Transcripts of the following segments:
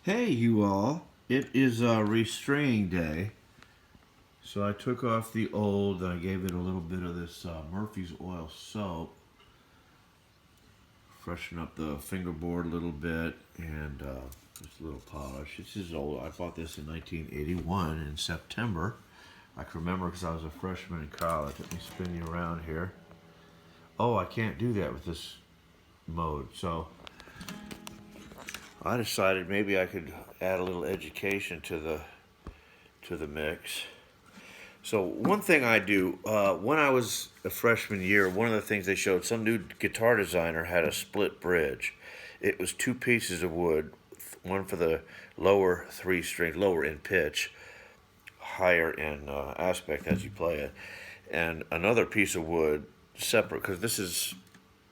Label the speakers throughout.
Speaker 1: Hey, you all. It is restringing day. So I took off the old and I gave it a little bit of this Murphy's oil soap. Freshen up the fingerboard a little bit and just a little polish. This is old. I bought this in 1981 in September. I can remember because I was a freshman in college. Let me spin you around here. Oh, I can't do that with this mode. So I decided maybe I could add a little education to the mix. So one thing I do when I was a freshman year, one of the things they showed, some new guitar designer had a split bridge. It was two pieces of wood, one for the lower three strings, lower in pitch, higher in aspect as you play it, and another piece of wood separate because this is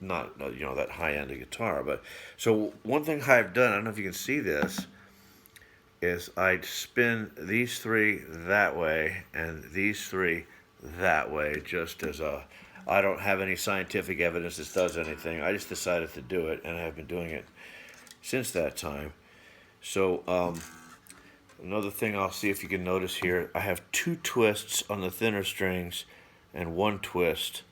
Speaker 1: not that high end of guitar. But so one thing I've done, I don't know if you can see this, is I'd spin these three that way and these three that way, just as a, I don't have any scientific evidence this does anything. I just decided to do it, and I've been doing it since that time. So another thing I'll see if you can notice here, I have two twists on the thinner strings and one twist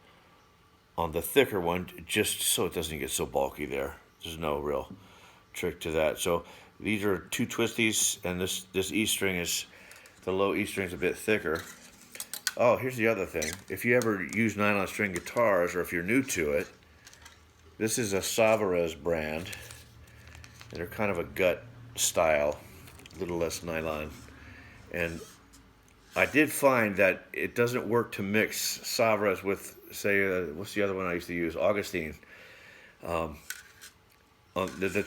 Speaker 1: on the thicker one, just so it doesn't get so bulky there. There's no real trick to that. So these are two twisties, and this E string is, the low E string is a bit thicker. Oh, here's the other thing. If you ever use nylon string guitars, or if you're new to it, this is a Savarez brand, and they're kind of a gut style, a little less nylon. And I did find that it doesn't work to mix Savarez with, say, what's the other one I used to use? Augustine. The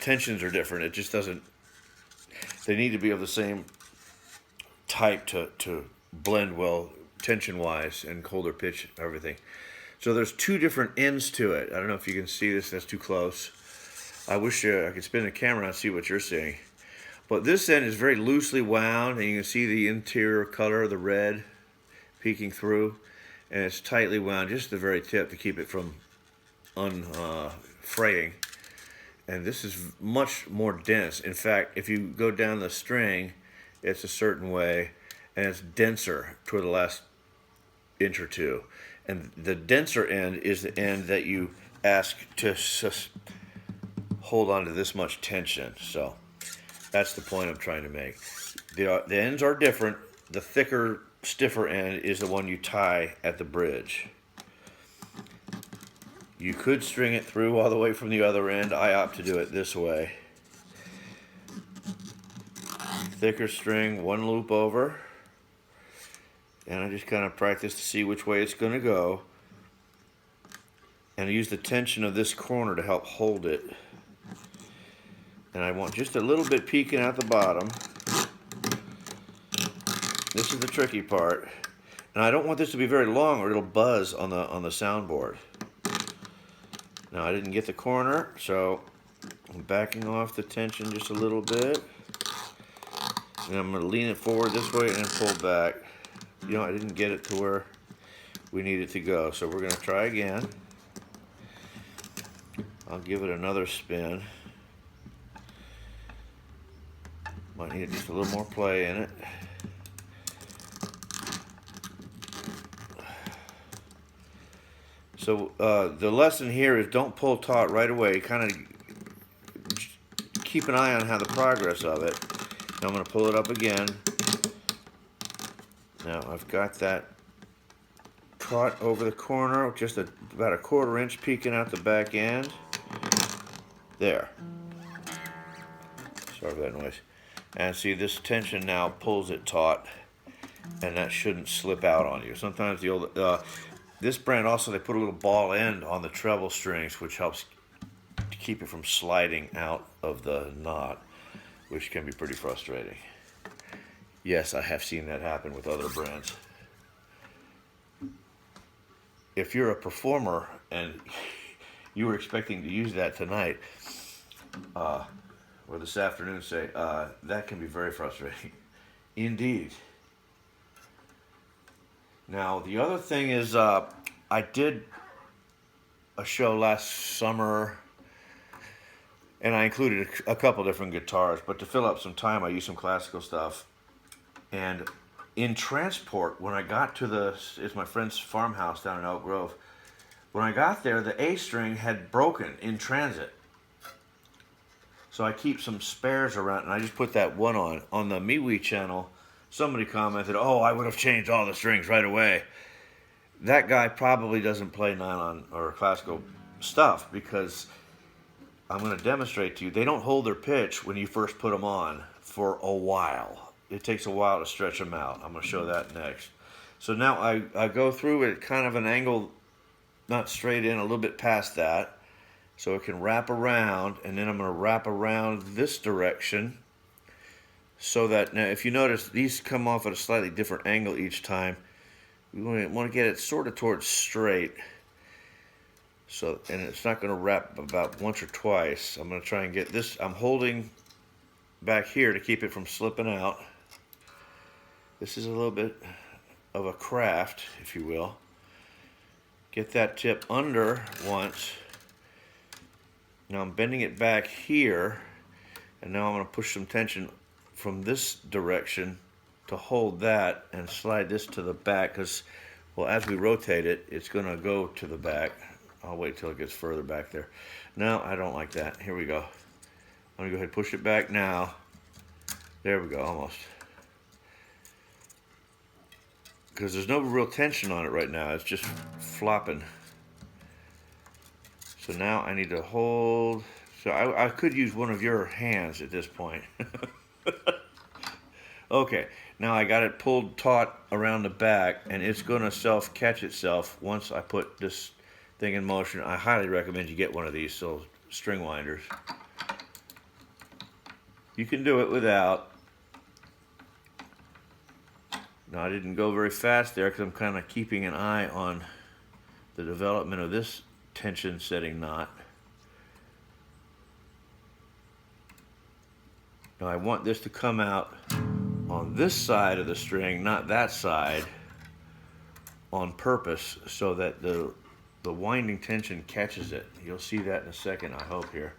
Speaker 1: tensions are different. It just doesn't. They need to be of the same type to blend well, tension wise, and colder pitch, everything. So there's two different ends to it. I don't know if you can see this. That's too close. I wish I could spin the camera and see what you're seeing. But this end is very loosely wound, and you can see the interior color, the red, peeking through, and it's tightly wound, just the very tip to keep it from fraying. And this is much more dense. In fact, if you go down the string, it's a certain way, and it's denser toward the last inch or two. And the denser end is the end that you ask to hold on to this much tension. So that's the point I'm trying to make. The ends are different. The thicker, stiffer end is the one you tie at the bridge. You could string it through all the way from the other end. I opt to do it this way. Thicker string, one loop over. And I just kind of practice to see which way it's going to go. And I use the tension of this corner to help hold it. And I want just a little bit peeking at the bottom. This is the tricky part. And I don't want this to be very long or it'll buzz on the soundboard. Now I didn't get the corner, so I'm backing off the tension just a little bit. And I'm going to lean it forward this way and then pull back. You know, I didn't get it to where we need it to go, so we're going to try again. I'll give it another spin. Might need just a little more play in it. So the lesson here is don't pull taut right away. Kind of keep an eye on how the progress of it. Now I'm going to pull it up again. Now I've got that taut over the corner, just about a 1/4 inch peeking out the back end. There. Sorry for that noise. And see, this tension now pulls it taut, and that shouldn't slip out on you. Sometimes the old this brand also, they put a little ball end on the treble strings, which helps to keep it from sliding out of the knot, which can be pretty frustrating. Yes, I have seen that happen with other brands. If you're a performer and you were expecting to use that tonight, or this afternoon, say, that can be very frustrating. Indeed. Now, the other thing is, I did a show last summer And I included a couple different guitars, but to fill up some time, I used some classical stuff. And in transport, when I got to it's my friend's farmhouse down in Elk Grove. When I got there, the A string had broken in transit. So I keep some spares around, and I just put that one on. On the MeWe channel, somebody commented, "Oh, I would have changed all the strings right away." That guy probably doesn't play nylon or classical stuff, because I'm going to demonstrate to you, they don't hold their pitch when you first put them on for a while. It takes a while to stretch them out. I'm going to show that next. So now I go through it kind of an angle, not straight in, a little bit past that, so it can wrap around, and then I'm going to wrap around this direction, so that, now if you notice, these come off at a slightly different angle each time. We want to get it sort of towards straight. So, and it's not going to wrap about once or twice. I'm going to try and get this, I'm holding back here to keep it from slipping out. This is a little bit of a craft, if you will. Get that tip under once. Now I'm bending it back here, and now I'm going to push some tension from this direction to hold that and slide this to the back, because, well, as we rotate it, it's going to go to the back. I'll wait till it gets further back there. No, I don't like that. Here we go. I'm going to go ahead and push it back now. There we go, almost. Because there's no real tension on it right now. It's just flopping. So now I need to hold. So I could use one of your hands at this point. Okay, now I got it pulled taut around the back, and it's going to self-catch itself once I put this thing in motion. I highly recommend you get one of these string winders. You can do it without. Now I didn't go very fast there because I'm kind of keeping an eye on the development of this tension setting knot. Now I want this to come out on this side of the string, not that side, on purpose, so that the winding tension catches it. You'll see that in a second, I hope, here.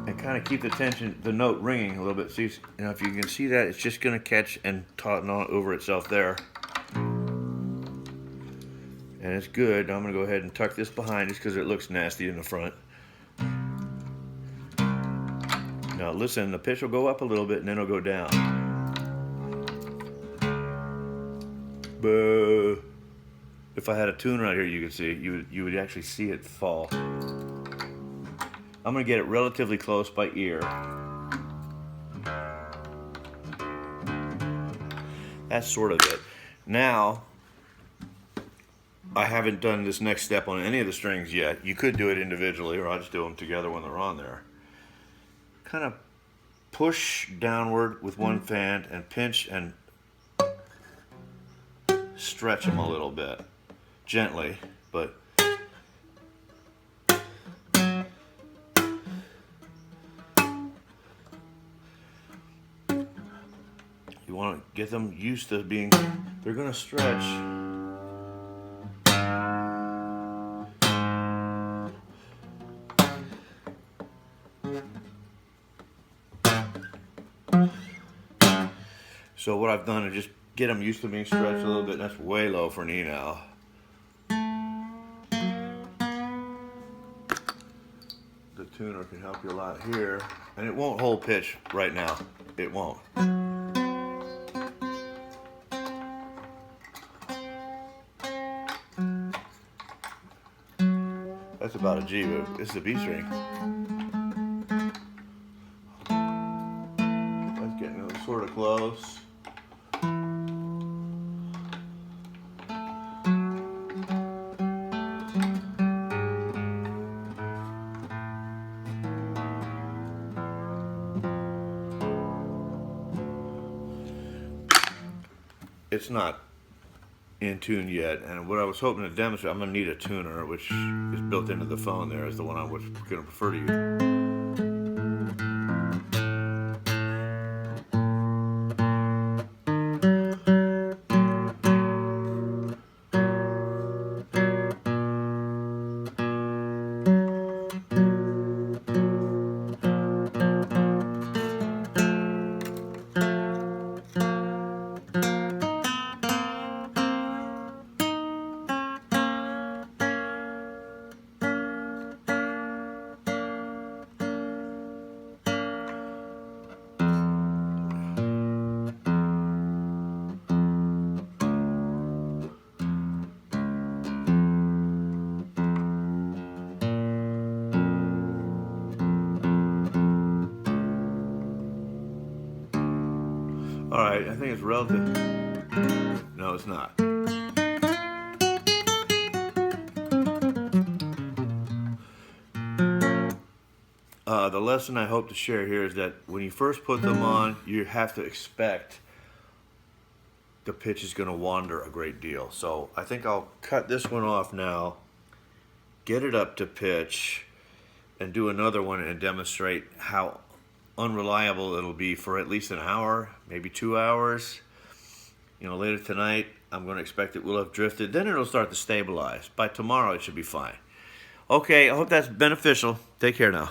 Speaker 1: And kind of keep the tension, the note ringing a little bit. See, you know, if you can see that, it's just going to catch and taut on over itself there. And it's good. I'm going to go ahead and tuck this behind just because it looks nasty in the front. Now listen, the pitch will go up a little bit and then it'll go down. But if I had a tune right here, you could see, you would actually see it fall. I'm going to get it relatively close by ear. That's sort of it. Now, I haven't done this next step on any of the strings yet. You could do it individually, or I'll just do them together when they're on there. Kind of push downward with one hand and pinch and stretch them a little bit. Gently, but you want to get them used to being, they're going to stretch. So what I've done is just get them used to being stretched a little bit. That's way low for an E now. The tuner can help you a lot here. And it won't hold pitch right now. It won't. That's about a G, but it's a B string. That's getting sort of close. It's not in tune yet, and what I was hoping to demonstrate, I'm going to need a tuner, which is built into the phone there, is the one I was going to prefer to use. All right, I think it's relative. No, it's not. The lesson I hope to share here is that when you first put them on, you have to expect the pitch is going to wander a great deal. So I think I'll cut this one off now, get it up to pitch, and do another one and demonstrate how unreliable it'll be for at least an hour, maybe 2 hours. You know, later tonight, I'm going to expect it will have drifted. Then it'll start to stabilize. By tomorrow, it should be fine. Okay, I hope that's beneficial. Take care now.